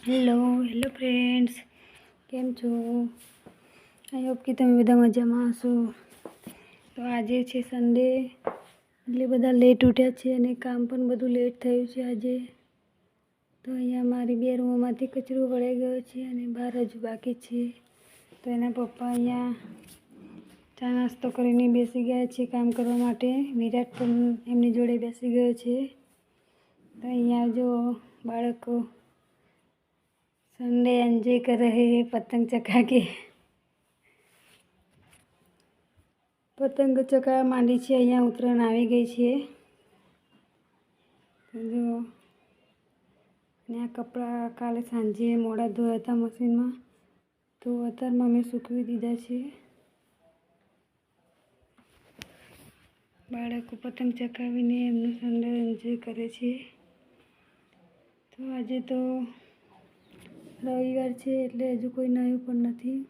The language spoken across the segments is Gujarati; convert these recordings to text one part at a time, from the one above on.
હેલો ફ્રેન્ડ્સ, કેમ છો? આઈ હોપ કે તમે બધા મજામાં હશો. તો આજે છે સન્ડે, એટલે બધા લેટ ઉઠ્યા છે અને કામ પણ બધું લેટ થયું છે આજે. તો અહીંયા મારી બે રૂમોમાંથી કચરો વળાઈ ગયો છે અને બહાર હજુ બાકી છે. તો એના પપ્પા અહીંયા ચા નાસ્તો કરીને બેસી ગયા છે કામ કરવા માટે. વિરાટ પણ એમની જોડે બેસી ગયો છે. તો અહીંયા જો બાળકો संडे एंजॉय कर रहे हैं पतंग चगा के. પતંગ ચગાવવા માંડી છે. અહીંયા ઉત્તરાયણ આવી ગઈ છે. જો અને આ કપડાં કાલે સાંજે મોડા ધોયા હતા મશીનમાં, તો અત્યારમાં મેં સૂકવી દીધા છે. બાળકો પતંગ ચગાવીને એમનું સન્ડે એન્જોય કરે છે. તો આજે તો રવિવાર છે એટલે હજુ કોઈ નયું પણ નથી.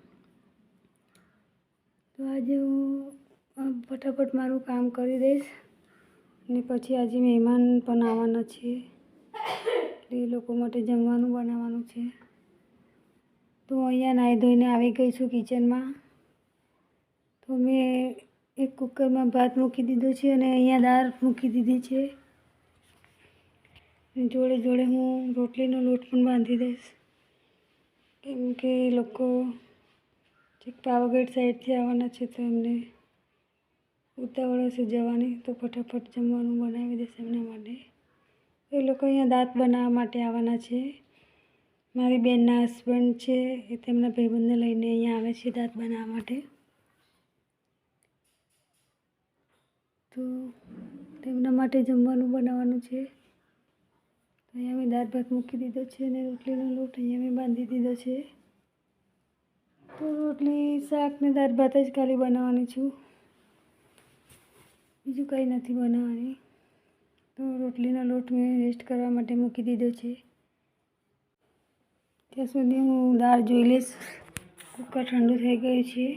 તો આજે હું ફટાફટ મારું કામ કરી દઈશ અને પછી આજે મહેમાન પણ આવવાના છે, એટલે એ લોકો માટે જમવાનું બનાવવાનું છે. તો અહીંયા નાહી ધોઈને આવી ગઈ છું કિચનમાં. તો મેં એક કુકરમાં ભાત મૂકી દીધો છે અને અહીંયા દાળ મૂકી દીધી છે. જોડે જોડે હું રોટલીનો લોટ પણ બાંધી દઈશ, કેમ કે એ લોકો છેક પાવાગઢ સાઈડથી આવવાના છે તો એમને ઉતાવળ હશે જવાની, તો ફટાફટ જમવાનું બનાવી દેશે એમના માટે. એ લોકો અહીંયા દાંત બનાવવા માટે આવવાના છે. મારી બેનના હસબન્ડ છે એ તેમના ભાઈબંધને લઈને અહીંયા આવે છે દાંત બનાવવા માટે. તો તેમના માટે જમવાનું બનાવવાનું છે. તો અહીંયા મેં દાળ ભાત મૂકી દીધો છે અને રોટલીનો લોટ અહીંયા મેં બાંધી દીધો છે. તો રોટલી શાક ને દાળ ભાત જ ખાલી બનાવવાની છું, બીજું કંઈ નથી બનાવવાની. તો રોટલીનો લોટ મેં રેસ્ટ કરવા માટે મૂકી દીધો છે. ત્યાં સુધી હું દાળ જોઈ લઈશ. કુકર ઠંડુ થઈ ગયું છે.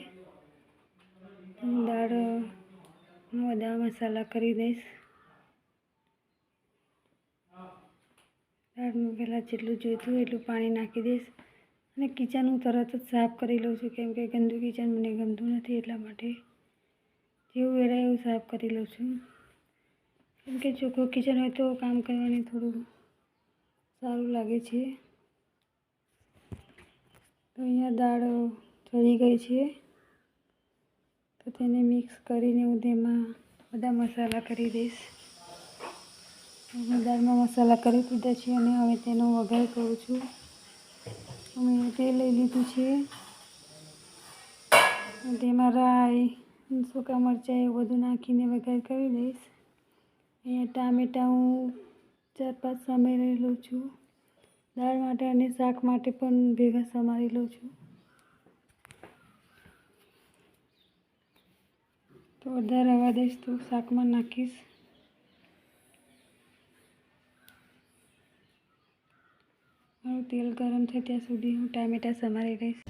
હું દાળમાં બધા મસાલા કરી દઈશ. દાળમાં પહેલાં જેટલું જોઈતું હોય એટલું પાણી નાખી દઈશ અને કિચન હું તરત જ સાફ કરી લઉં છું, કેમ કે ગંદુ કિચન મને ગમતું નથી. એટલા માટે જેવું વેરાય એવું સાફ કરી લઉં છું, કેમ કે ચોખ્ખું કિચન હોય તો કામ કરવાની થોડું સારું લાગે છે. તો અહીંયા દાળ ચડી ગઈ છે, તો તેને મિક્સ કરીને હું તેમાં બધા મસાલા કરી દઈશ. હું દાળમાં મસાલા કરી દીધા છે અને હવે તેનો વઘાર કરું છું. મેં તેલ લઈ લીધું છે, તેમાં રાઈ, સૂકા મરચાં એવું બધું નાખીને વઘાર કરી દઈશ. અહીંયા ટામેટાં હું 4-5 સમારી લઉં છું. દાળ માટે અને શાક માટે પણ ભેગા સમારી લઉં છું. તો અડધા રવા દઈશ તો શાકમાં નાખીશ. મારું તેલ ગરમ થાય ત્યાં સુધી હું ટામેટાં સમારી લઈશ.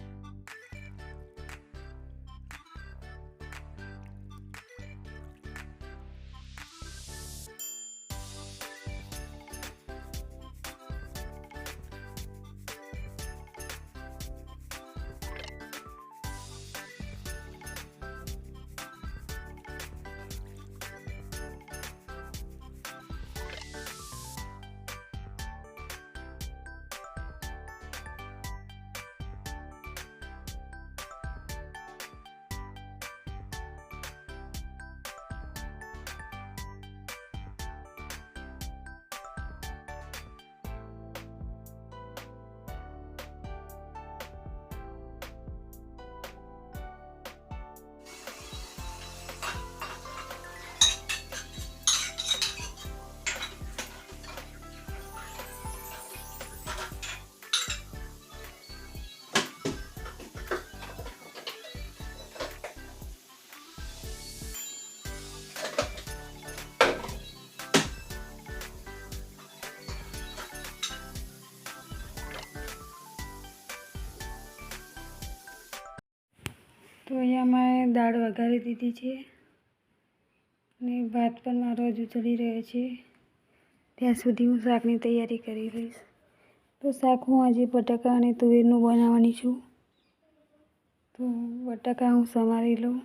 તો અહીંયા મેં દાળ વઘારી દીધી છે અને ભાત પણ મારો હજુ ચડી રહ્યો છે. ત્યાં સુધી હું શાકની તૈયારી કરી લઈશ. તો શાક હું આજે બટાકા અને તુવેરનું બનાવવાની છું. તો બટાકા હું સમારી લઉં.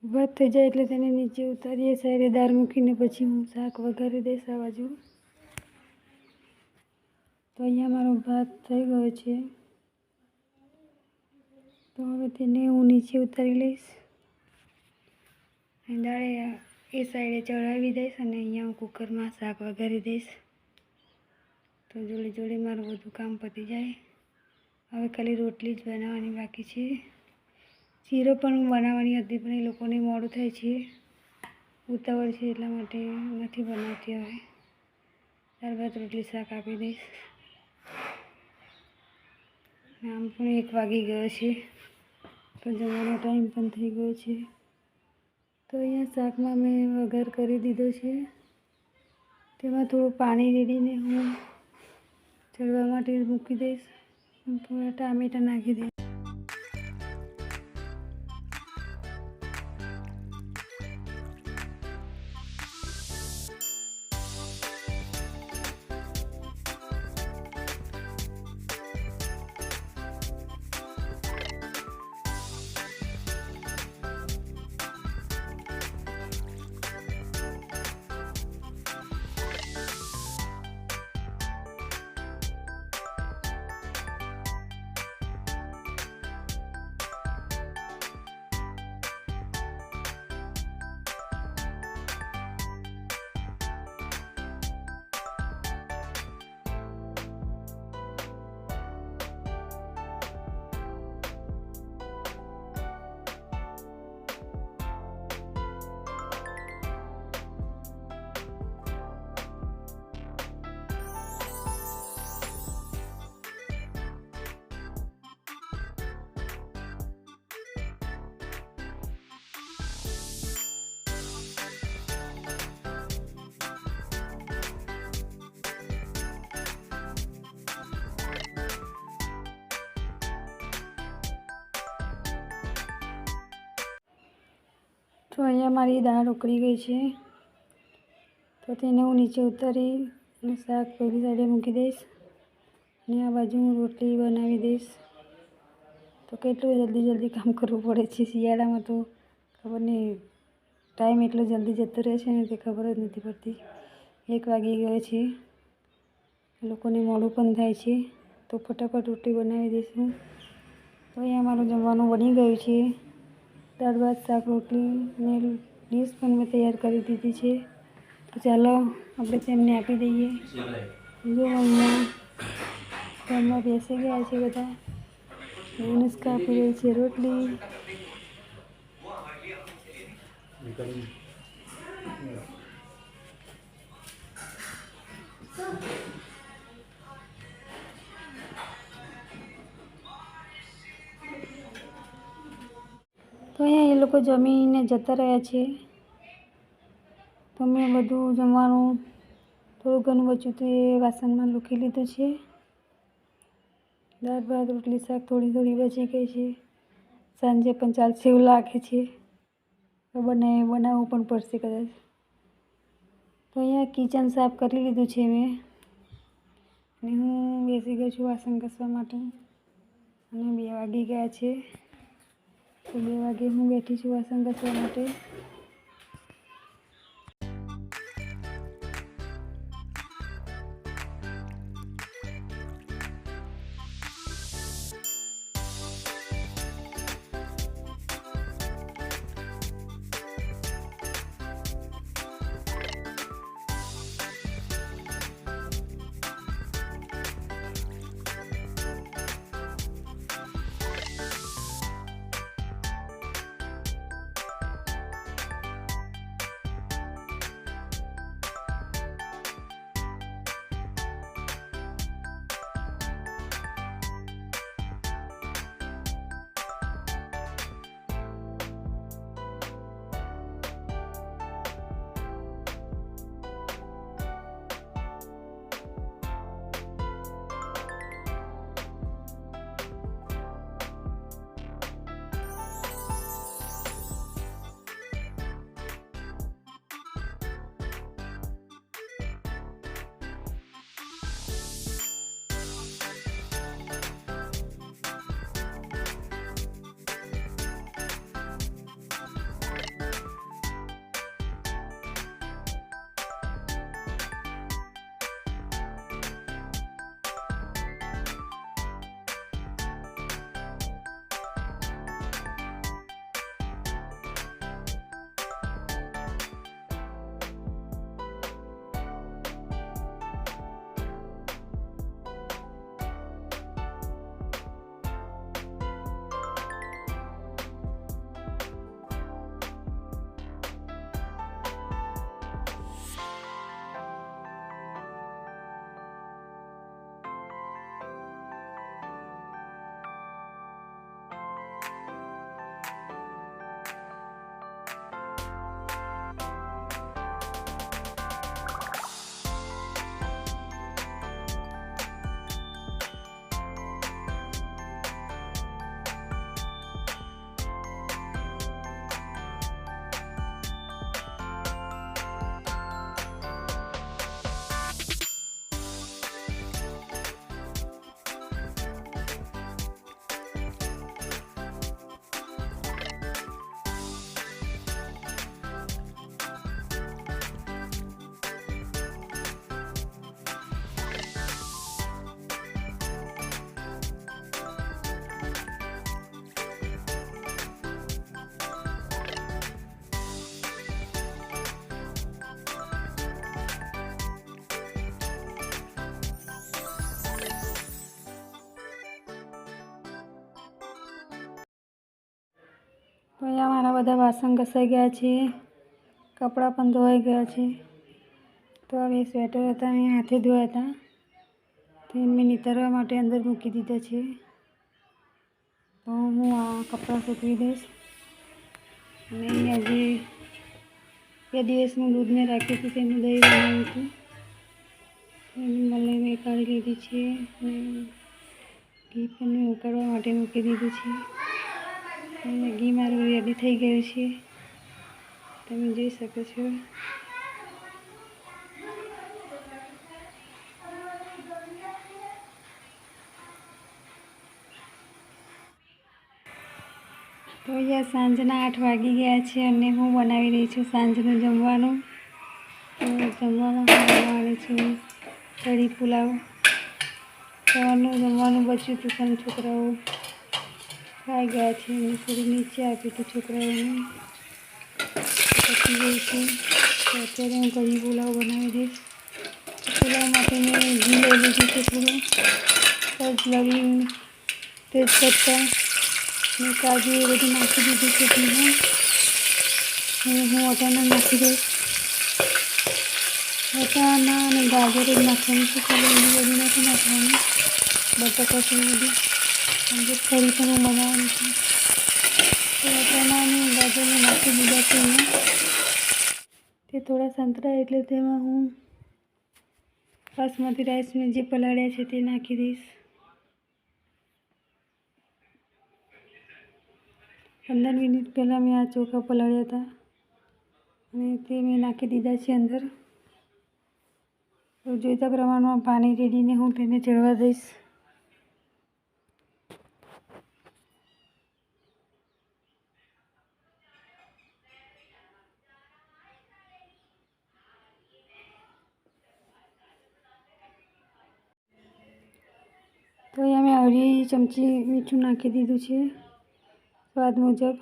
ભાત થઈ જાય એટલે તેને નીચે ઉતારીએ સાઈડે દાળ મૂકીને પછી હું શાક વઘારી દઈશ આ બાજુ. તો અહીંયા મારો ભાત થઈ ગયો છે. તો હવે તેને હું નીચે ઉતારી લઈશ. અને દાળે એ સાઈડે ચડાવી દઈશ અને અહીંયા હું કુકરમાં શાક વઘારી દઈશ. તો જોડે જોડે મારું બધું કામ પતી જાય. હવે ખાલી રોટલી જ બનાવવાની બાકી છે. શીરો પણ બનાવવાની હતી પણ એ લોકોને મોડું થાય છે, ઉતાવળ છે એટલા માટે નથી બનાવતી. હવે ત્યારબાદ રોટલી શાક આપી દઈશ. આમ પણ 1 વાગી ગયો છે તો જમવાનો ટાઈમ પણ થઈ ગયો છે. તો અહીંયા શાકમાં મેં વઘાર કરી દીધો છે. તેમાં થોડું પાણી રેડીને હું ચડવા માટે મૂકી દઈશ. થોડા ટામેટાં નાખી દઈશ. તો અહીંયા મારી દાળ ઉકળી ગઈ છે. તો તેને હું નીચે ઉતારી અને શાક પહેલી સાઈડે મૂકી દઈશ અને આ બાજુ હું રોટલી બનાવી દઈશ. તો કેટલું જલ્દી કામ કરવું પડે છે શિયાળામાં. તો ખબર નહીં ટાઈમ એટલો જલ્દી જતો રહે છે ને તે ખબર જ નથી પડતી. 1 વાગી ગયો છે, લોકોને મોડું પણ થાય છે. તો ફટાફટ રોટલી બનાવી દઈશું. તો અહીંયા મારું જમવાનું બની ગયું છે. દાળ ભાત શાક રોટલી અને ડીશ પણ મેં તૈયાર કરી દીધી છે. તો ચાલો આપણે તેમને આપી દઈએ. જો અહીંયા ઘરમાં બેસી ગયા છે બધા. અનુષ્કા આપી રહી છે રોટલી. તો અહીંયા એ લોકો જમીને જતા રહ્યા છે. તો મેં બધું જમવાનું થોડું ઘણું બચ્યું હતું એ વાસણમાં લૂકી લીધું છે. દાળ ભાત રોટલી શાક થોડી બચી ગઈ છે. સાંજે પણ ચાલશે એવું લાગે છે. તો બનાવવું પણ પડશે કદાચ. તો અહીંયા કિચન સાફ કરી લીધું છે મેં અને હું બેસી ગઈ છું વાસણ ઘસવા માટે. અને 2 વાગી ગયા છે. તો 2 વાગે હું બેઠી છું વાસણ ઘસવા માટે. બધા વાસણ ઘસાઈ ગયા છે, કપડાં પણ ધોવાઈ ગયા છે. તો હવે સ્વેટર હતા મેં હાથે ધોયા હતા, તે મેં નિતારવા માટે અંદર મૂકી દીધા છે. તો હું આ કપડાં સૂકવી દઈશ. અને આજે 2 દિવસનું દૂધ મેં રાખ્યું હતું, તેનું દહીં બનાવ્યું હતું. એની મલાઈ મેં કાઢી લીધી છે અને ઘી પણ મેં ઉકાળવા માટે મૂકી દીધું છે. અને ઘી મારું રેડી થઈ ગયું છે, તમે જોઈ શકો છો. તો અહીંયા સાંજના 8 વાગી ગયા છે અને હું બનાવી રહી છું સાંજનું જમવાનું. તો જમવામાં હું બનાવવાની છું કઢી પુલાવ. સવારનું જમવાનું બચ્યું હતું પણ છોકરાઓ ખાઈ ગયા છે અને થોડું નીચે આપ્યું હતું છોકરાઓને. પતી ગઈ છે. તો અત્યારે હું કઢી પુલાવ બનાવી દઈશ. પુલાવ માટે મેં ઘી લઈ લીધું છે થોડું, તજ, લવિંગ, તેજપત્તા ને કાજુ એ બધું નાખી દીધું છે ઘીમાં. હવે હું વટાણા નાખી દઈશ. વટાણા અને ગાજર જ નાખવાનું છે, ખાલી એની બધું નથી નાખવાનું. બટાકા છે બધું અને કઢી પણ હું બનાવવાની છું. તો વટાણા અને ગાજરને નાખી દીધા છે એમાં. તે થોડા સંતળાય એટલે તેમાં હું બાસમતી રાઈસ મેં જે પલાળ્યા છે તે નાખી દઈશ. 15 મિનિટ પહેલાં મેં આ ચોખા પલાળ્યા હતા અને તે મેં નાખી દીધા છે અંદર. તો જોઈતા પ્રમાણમાં પાણી રેડીને હું તેને ચડવા દઈશ. તો અહીંયા મેં અઢી ચમચી મીઠું નાખી દીધું છે સ્વાદ મુજબ.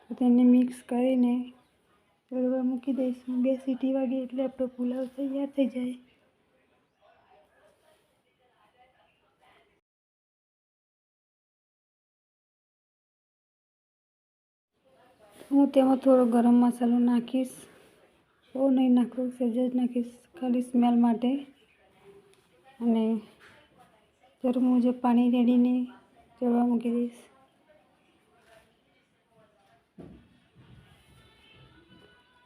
તો તેને મિક્સ કરીને ચડવા મૂકી દઈશું. 2 સીટી વાગે એટલે આપણો પુલાવ તૈયાર થઈ જાય. હું તેમાં થોડો ગરમ મસાલો નાખીશ. બહુ નહીં નાખું, સહેજ જ નાખીશ, ખાલી સ્મેલ માટે. અને જરૂર મુજબ પાણી રેડીને ચડવા મૂકી દઈશ.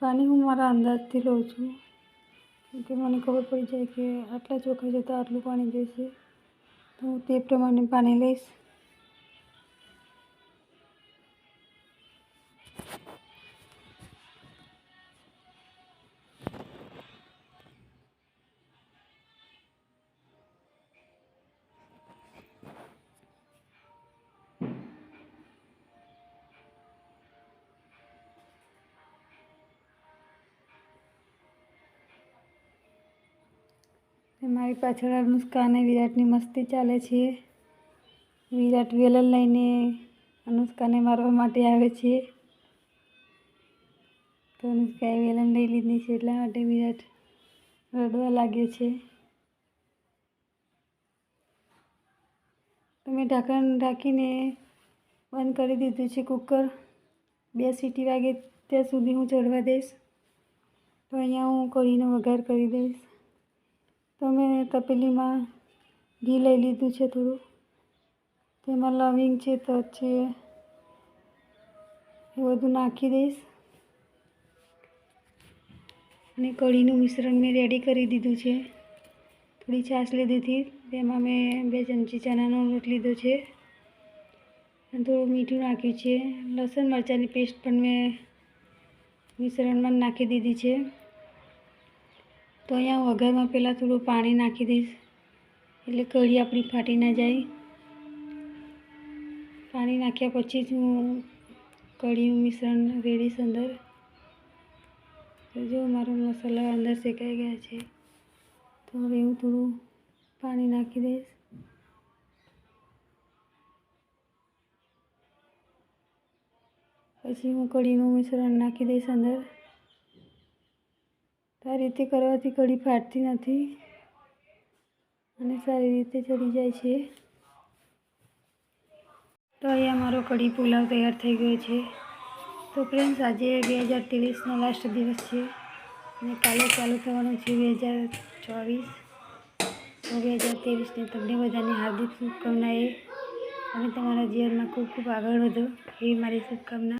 પાણી હું મારા અંદાજથી લઉં છું, કેમકે મને ખબર પડી જાય કે આટલા ચોખા છે તો આટલું પાણી જોઈશે, તો હું તે પ્રમાણે પાણી લઈશ. મારી પાછળ અનુષ્કા અને વિરાટની મસ્તી ચાલે છે. વિરાટ વેલણ લઈને અનુષ્કાને મારવા માટે આવે છે. તો અનુષ્કાએ વેલણ લઈ લીધી છે એટલા માટે વિરાટ રડવા લાગ્યો છે. તો મેં ઢાંકણ ઢાંકીને બંધ કરી દીધું છે કુકર. 2 સીટી વાગે ત્યાં સુધી હું ચડવા દઈશ. તો અહીંયા હું કઢીનો વઘાર કરી દઈશ. તો મેં તપેલીમાં ઘી લઈ લીધું છે થોડું, તેમાં લવિંગ છે, તજ છે, એ બધું નાખી દઈશ. અને કઢીનું મિશ્રણ મેં રેડી કરી દીધું છે. થોડી છાશ લીધી હતી, તેમાં મેં 2 ચમચી ચણાનો લોટ લીધો છે અને થોડું મીઠું નાખ્યું છે. લસણ મરચાંની પેસ્ટ પણ મેં મિશ્રણમાં નાખી દીધી છે. તો અહીંયા વઘારમાં પહેલાં થોડું પાણી નાખી દઈશ એટલે કઢી આપણી ફાટી ના જાય. પાણી નાખ્યા પછી જ હું કઢીનું મિશ્રણ રેડીશ અંદર. તો જો મારો મસાલા અંદર શેકાઈ ગયા છે. તો હવે હું થોડું પાણી નાખી દઈશ. પછી હું કઢીનું મિશ્રણ નાખી દઈશ અંદર. આ રીતે કરવાથી કઢી ફાટતી નથી અને સારી રીતે ચડી જાય છે. તો અહીંયા મારો કઢી પુલાવ તૈયાર થઈ ગયો છે. તો ફ્રેન્ડ્સ, આજે 2023નો લાસ્ટ દિવસ છે અને કાલે ચાલુ થવાનું છે 2024. તો 2023ને તમને બધાને હાર્દિક શુભકામનાએ અને તમારા જીવનમાં ખૂબ ખૂબ આગળ વધો એવી મારી શુભકામના.